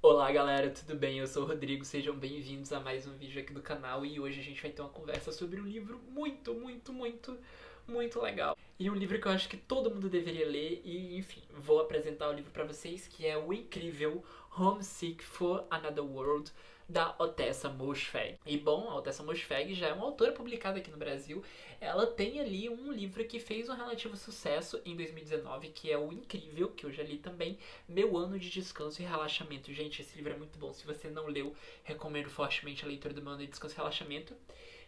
Olá galera, tudo bem? Eu sou o Rodrigo, sejam bem-vindos a mais um vídeo aqui do canal e hoje a gente vai ter uma conversa sobre um livro muito legal. E um livro que eu acho que todo mundo deveria ler e, enfim, vou apresentar o livro pra vocês, que é o incrível Homesick for Another World, da Ottessa Moshfegh. E bom, a Ottessa Moshfegh já é uma autora publicada aqui no Brasil. Ela tem ali um livro que fez um relativo sucesso em 2019, que é o incrível, que eu já li também, Meu Ano de Descanso e Relaxamento. Gente, esse livro é muito bom. Se você não leu, recomendo fortemente a leitura do Meu Ano de Descanso e Relaxamento.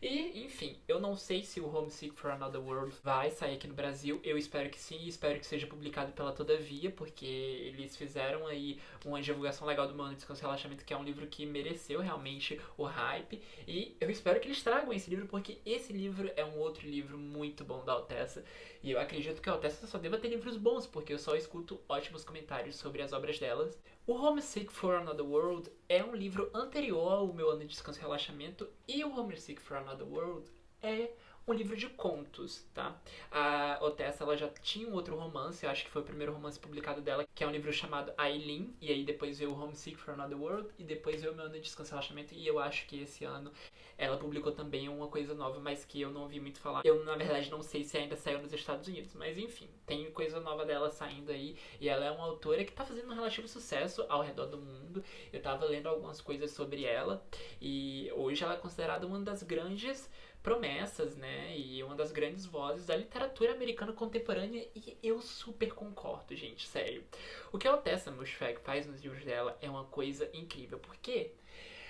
E, enfim, eu não sei se o Homesick for Another World vai sair aqui no Brasil. Eu espero que sim, espero que seja publicado pela Todavia, porque eles fizeram aí uma divulgação legal do Meu Ano de Descanso e Relaxamento, que é um livro que mereceu realmente o hype. E eu espero que eles tragam esse livro, porque esse livro é um outro livro muito bom da Ottessa. E eu acredito que a Ottessa só deva ter livros bons, porque eu só escuto ótimos comentários sobre as obras delas. O Homesick for Another World é um livro anterior ao Meu Ano de Descanso e Relaxamento, e o Homesick for Another World é um livro de contos, tá? A Ottessa, ela já tinha um outro romance, eu acho que foi o primeiro romance publicado dela, que é um livro chamado Aileen, e aí depois veio o Homesick for Another World, e depois veio o Meu Ano de Descanso e Relaxamento, e eu acho que esse ano ela publicou também uma coisa nova, mas que eu não ouvi muito falar. Eu, na verdade, não sei se ainda saiu nos Estados Unidos, mas enfim, tem coisa nova dela saindo aí, e ela é uma autora que tá fazendo um relativo sucesso ao redor do mundo. Eu tava lendo algumas coisas sobre ela, e hoje ela é considerada uma das grandes promessas, né, e uma das grandes vozes da literatura americana contemporânea, e eu super concordo, gente, sério. O que a Ottessa Moshfegh faz nos livros dela é uma coisa incrível, porque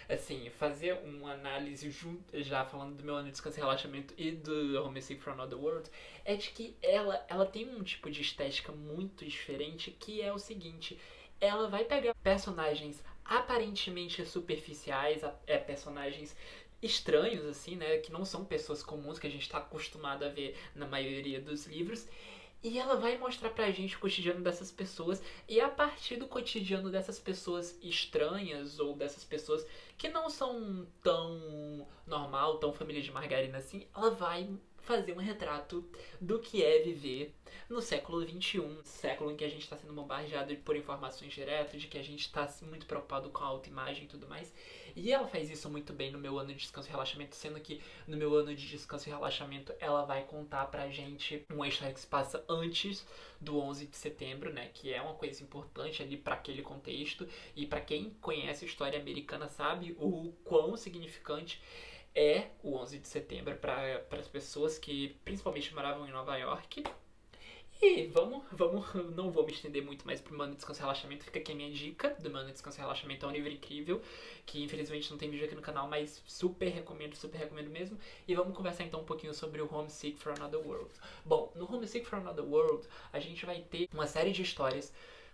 assim, fazer uma análise junto, já falando do Meu Ano de Descanso e Relaxamento e do Homesick for Another World, é de que ela tem um tipo de estética muito diferente, que é o seguinte: ela vai pegar personagens aparentemente superficiais, personagens estranhos, assim, né, que não são pessoas comuns que a gente está acostumado a ver na maioria dos livros, e ela vai mostrar pra gente o cotidiano dessas pessoas, e a partir do cotidiano dessas pessoas estranhas, ou dessas pessoas que não são tão normal, tão família de margarina assim, ela vai fazer um retrato do que é viver no século XXI, século em que a gente está sendo bombardeado por informações diretas, de que a gente está muito preocupado com a autoimagem e tudo mais. E ela faz isso muito bem no Meu Ano de Descanso e Relaxamento, sendo que no Meu Ano de Descanso e Relaxamento ela vai contar pra gente uma história que se passa antes do 11 de setembro, né, que é uma coisa importante ali para aquele contexto, e para quem conhece a história americana sabe o quão significante é o 11 de setembro para as pessoas que principalmente moravam em Nova York. E não vou me estender muito mais pro Meu Ano de Descanso e Relaxamento, fica aqui a minha dica do Meu Ano de Descanso e Relaxamento. É um livro incrível, que infelizmente não tem vídeo aqui no canal, mas super recomendo mesmo. E vamos conversar então um pouquinho sobre o Homesick for Another World. Bom, no Homesick for Another World, a gente vai ter uma série de histórias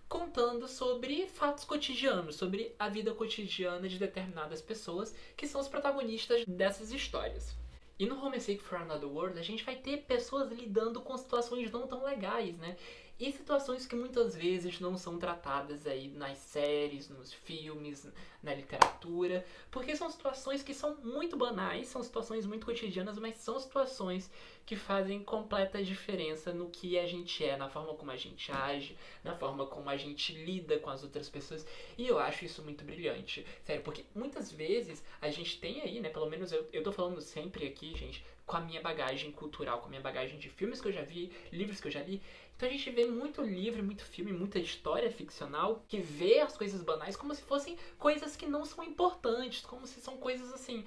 contando sobre fatos cotidianos, sobre a vida cotidiana de determinadas pessoas que são os protagonistas dessas histórias. E no Homesick for Another World a gente vai ter pessoas lidando com situações não tão legais, né? E situações que muitas vezes não são tratadas aí nas séries, nos filmes, na literatura, porque são situações que são muito banais, são situações muito cotidianas, mas são situações que fazem completa diferença no que a gente é, na forma como a gente age, na forma como a gente lida com as outras pessoas. E eu acho isso muito brilhante, sério, porque muitas vezes a gente tem aí, né, pelo menos eu tô falando sempre aqui, gente, com a minha bagagem cultural, com a minha bagagem de filmes que eu já vi, livros que eu já li. Então a gente vê muito livro, muito filme, muita história ficcional que vê as coisas banais como se fossem coisas que não são importantes, como se são coisas assim,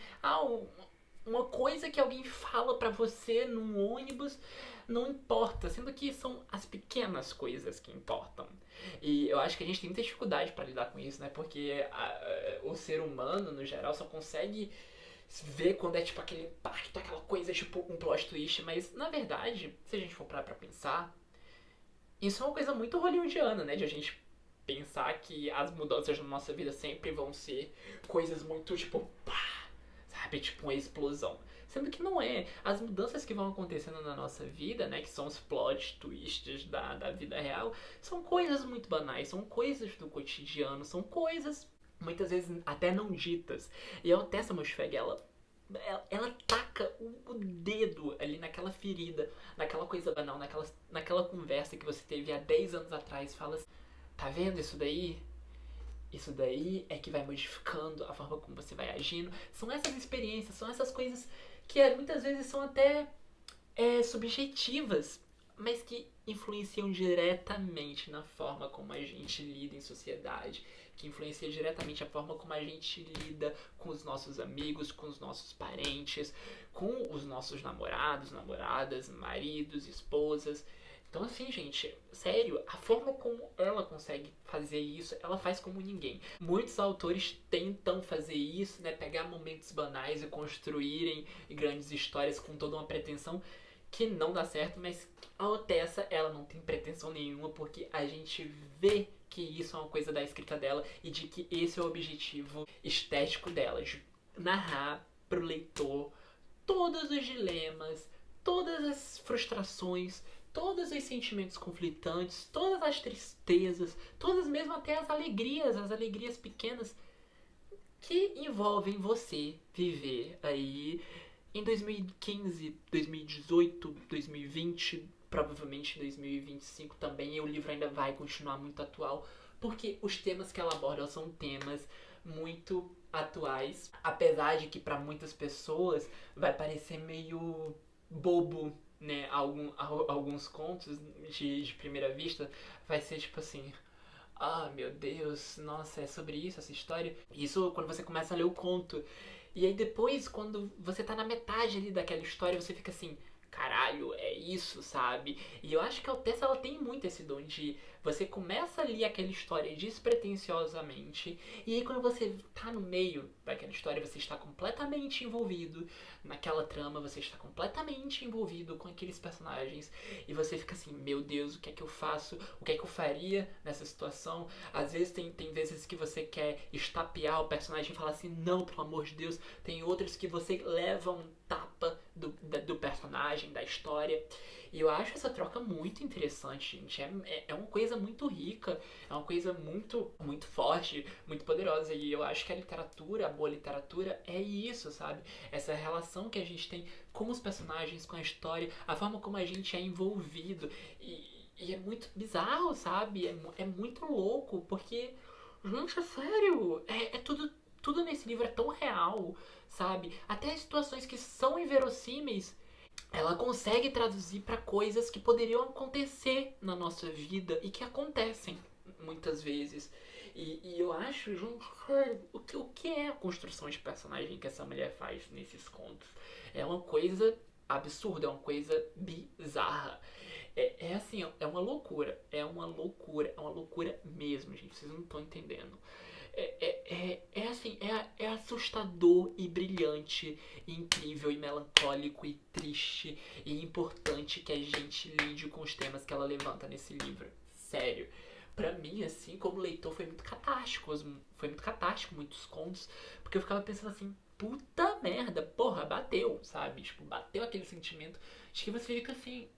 uma coisa que alguém fala pra você num ônibus não importa, sendo que são as pequenas coisas que importam. E eu acho que a gente tem muita dificuldade pra lidar com isso, né? Porque o ser humano, no geral, só consegue ver quando é tipo aquele impacto, aquela coisa tipo um plot twist, mas na verdade, se a gente for parar pra pensar, isso é uma coisa muito hollywoodiana, né? De a gente pensar que as mudanças na nossa vida sempre vão ser coisas muito tipo, pá, sabe? Tipo uma explosão. Sendo que não é. As mudanças que vão acontecendo na nossa vida, né? Que são os plot twists da vida real, são coisas muito banais, são coisas do cotidiano, são coisas muitas vezes até não ditas. E a Ottessa Moshfegh, ela taca o dedo ali naquela ferida, naquela coisa banal, naquela conversa que você teve há 10 anos atrás. Fala assim, tá vendo isso daí? isso daí é que vai modificando a forma como você vai agindo. São essas experiências, são essas coisas que muitas vezes são até subjetivas, mas que influenciam diretamente na forma como a gente lida em sociedade, que influencia diretamente a forma como a gente lida com os nossos amigos, com os nossos parentes, com os nossos namorados, namoradas, maridos, esposas. Então assim, gente, sério, a forma como ela consegue fazer isso, ela faz como ninguém. Muitos autores tentam fazer isso, né, pegar momentos banais e construírem grandes histórias com toda uma pretensão que não dá certo, mas a Otessa, ela não tem pretensão nenhuma, porque a gente vê que isso é uma coisa da escrita dela e de que esse é o objetivo estético dela, de narrar pro leitor todos os dilemas, todas as frustrações, todos os sentimentos conflitantes, todas as tristezas, todas mesmo até as alegrias pequenas que envolvem você viver aí em 2015, 2018, 2020, provavelmente em 2025 também, e o livro ainda vai continuar muito atual, porque os temas que ela aborda são temas muito atuais, apesar de que para muitas pessoas vai parecer meio bobo, né? Alguns contos de primeira vista vai ser tipo assim, ah, meu Deus, nossa, é sobre isso essa história. Isso quando você começa a ler o conto. E aí depois, quando você tá na metade ali daquela história, você fica assim, caralho, é isso, sabe? E eu acho que a Altessa, ela tem muito esse dom de você começa ali aquela história despretensiosamente, e aí quando você tá no meio daquela história, você está completamente envolvido naquela trama, você está completamente envolvido com aqueles personagens, e você fica assim, meu Deus, o que é que eu faço? O que é que eu faria nessa situação? Às vezes tem vezes que você quer estapear o personagem e falar assim, não, pelo amor de Deus. Tem outras que você leva um tapa do personagem, da história. E eu acho essa troca muito interessante, gente. É uma coisa muito rica, é uma coisa muito, muito forte, muito poderosa. E eu acho que a literatura, a boa literatura, é isso, sabe? Essa relação que a gente tem com os personagens, com a história, a forma como a gente é envolvido. E é muito bizarro, sabe? É muito louco, porque, gente, é sério, tudo nesse livro é tão real, sabe? Até as situações que são inverossímeis, ela consegue traduzir para coisas que poderiam acontecer na nossa vida e que acontecem muitas vezes. E eu acho, gente, o que é a construção de personagem que essa mulher faz nesses contos? É uma coisa absurda, é uma coisa bizarra. É assim, é uma loucura, é uma loucura, é uma loucura mesmo, gente. Vocês não estão entendendo. Assim, é assustador e brilhante, e incrível e melancólico e triste e importante que a gente lide com os temas que ela levanta nesse livro. Sério. Pra mim, assim, como leitor, foi muito catástico muitos contos, porque eu ficava pensando assim, puta merda, porra, bateu, sabe? Tipo, bateu aquele sentimento de que você fica assim,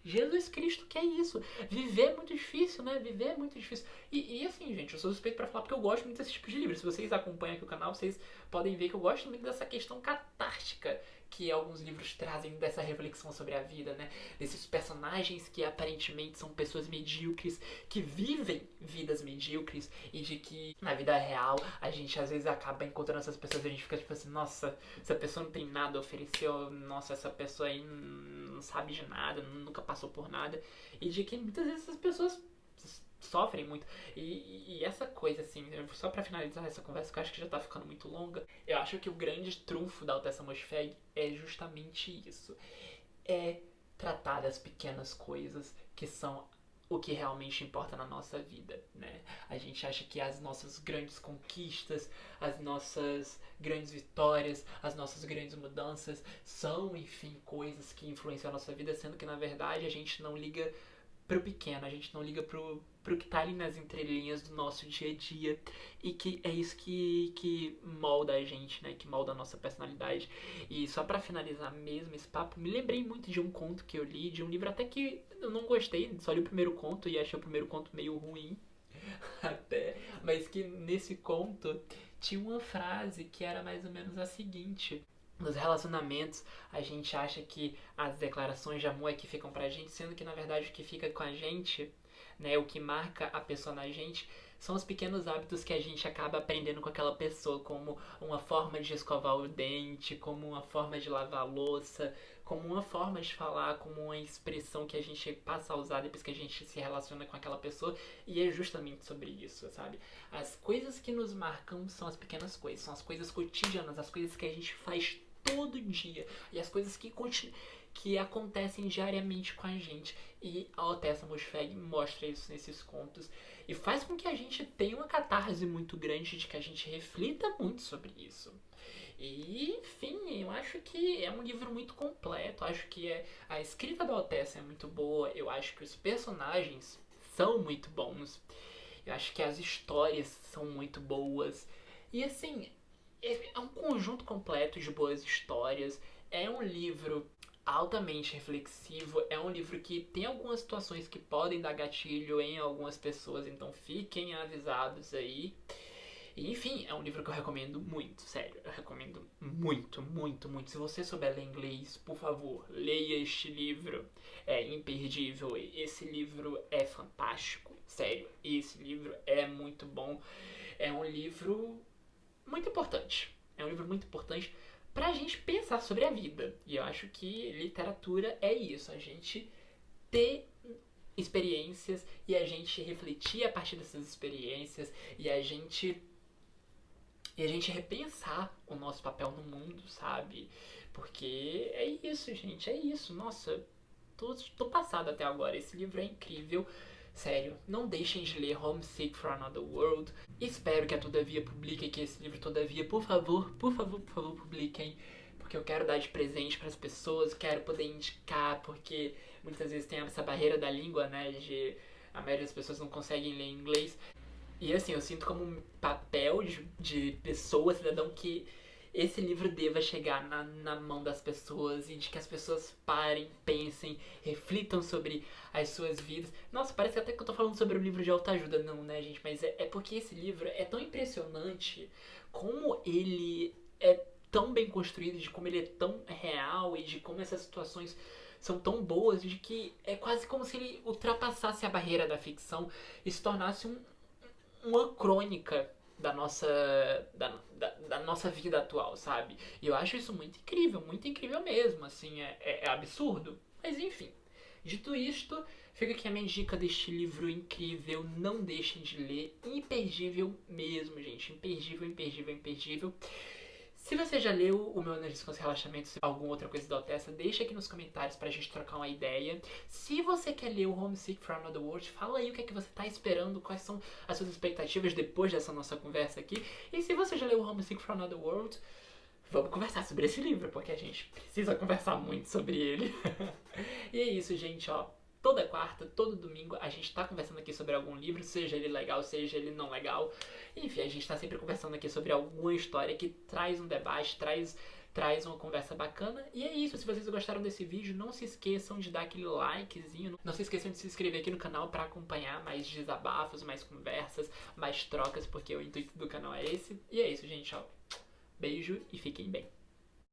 Jesus Cristo, que é isso? Viver é muito difícil, né? Viver é muito difícil. E assim, gente, eu sou suspeito pra falar porque eu gosto muito desse tipo de livro. Se vocês acompanham aqui o canal, vocês podem ver que eu gosto muito dessa questão catártica que alguns livros trazem dessa reflexão sobre a vida, né? Desses personagens que aparentemente são pessoas medíocres, que vivem vidas medíocres e de que na vida real a gente às vezes acaba encontrando essas pessoas e a gente fica tipo assim, nossa, essa pessoa não tem nada a oferecer, nossa, essa pessoa aí não sabe de nada, nunca passou por nada. E de que muitas vezes essas pessoas sofrem muito. E essa coisa, assim, só pra finalizar essa conversa, que eu acho que já tá ficando muito longa, eu acho que o grande trunfo da Altessa Moshfegh é justamente isso. É tratar das pequenas coisas que são o que realmente importa na nossa vida, né? A gente acha que as nossas grandes conquistas, as nossas grandes vitórias, as nossas grandes mudanças são, enfim, coisas que influenciam a nossa vida, sendo que na verdade a gente não liga pro pequeno, a gente não liga pro que tá ali nas entrelinhas do nosso dia a dia e que é isso que molda a gente, né? Que molda a nossa personalidade. E só pra finalizar mesmo esse papo, me lembrei muito de um conto que eu li, de um livro até que eu não gostei, só li o primeiro conto e achei o primeiro conto meio ruim até, mas que nesse conto tinha uma frase que era mais ou menos a seguinte: nos relacionamentos, a gente acha que as declarações de amor é que ficam pra gente, sendo que na verdade o que fica com a gente, né, o que marca a pessoa na gente, São os pequenos hábitos que a gente acaba aprendendo com aquela pessoa, como uma forma de escovar o dente, como uma forma de lavar a louça, como uma forma de falar, como uma expressão que a gente passa a usar depois que a gente se relaciona com aquela pessoa. E é justamente sobre isso, sabe? As coisas que nos marcam são as pequenas coisas, são as coisas cotidianas, as coisas que a gente faz todo dia e as coisas que acontecem diariamente com a gente. E a Ottessa Moshfegh mostra isso nesses contos e faz com que a gente tenha uma catarse muito grande, de que a gente reflita muito sobre isso. E, enfim, eu acho que é um livro muito completo. Acho que a escrita da Ottessa é muito boa. Eu acho que os personagens são muito bons. Eu acho que as histórias são muito boas. E, assim, é um conjunto completo de boas histórias. É um livro altamente reflexivo. É um livro que tem algumas situações que podem dar gatilho em algumas pessoas, então fiquem avisados aí. E, enfim, é um livro que eu recomendo muito, sério. Eu recomendo muito, muito, muito. Se você souber ler inglês, por favor, leia este livro. É imperdível. Esse livro é fantástico, sério. Esse livro é muito bom. É um livro muito importante. É um livro muito importante pra gente pensar sobre a vida. E eu acho que literatura é isso. A gente ter experiências e a gente refletir a partir dessas experiências e a gente repensar o nosso papel no mundo, sabe? Porque é isso, gente, é isso. Nossa, tô passado até agora. Esse livro é incrível. Sério, não deixem de ler Homesick for Another World. Espero que a Todavia publique aqui esse livro. Todavia, por favor, por favor, por favor, publiquem. Porque eu quero dar de presente para as pessoas, quero poder indicar, porque muitas vezes tem essa barreira da língua, né? A maioria das pessoas não conseguem ler inglês. E assim, eu sinto como um papel de pessoa, cidadão, que esse livro deva chegar na mão das pessoas e de que as pessoas parem, pensem, reflitam sobre as suas vidas. Nossa, parece até que eu tô falando sobre um livro de autoajuda, não, né, gente? Mas é porque esse livro é tão impressionante, como ele é tão bem construído, de como ele é tão real e de como essas situações são tão boas, de que é quase como se ele ultrapassasse a barreira da ficção e se tornasse uma crônica da nossa, da nossa vida atual, sabe? E eu acho isso muito incrível mesmo, assim, é absurdo. Mas enfim, dito isto, fica aqui a minha dica deste livro incrível, não deixem de ler, imperdível mesmo, gente, imperdível, imperdível, imperdível. Se você já leu o meu Análise com Relaxamento, se alguma outra coisa da Ottessa, deixa aqui nos comentários pra gente trocar uma ideia. Se você quer ler o Homesick for Another World, fala aí o que é que você tá esperando, quais são as suas expectativas depois dessa nossa conversa aqui. E se você já leu o Homesick for Another World, vamos conversar sobre esse livro, porque a gente precisa conversar muito sobre ele. E é isso, gente, ó. Toda quarta, todo domingo, a gente tá conversando aqui sobre algum livro, seja ele legal, seja ele não legal. Enfim, a gente tá sempre conversando aqui sobre alguma história que traz um debate, traz uma conversa bacana. E é isso, se vocês gostaram desse vídeo, não se esqueçam de dar aquele likezinho. Não se esqueçam de se inscrever aqui no canal para acompanhar mais desabafos, mais conversas, mais trocas, porque o intuito do canal é esse. E é isso, gente, ó. Beijo e fiquem bem.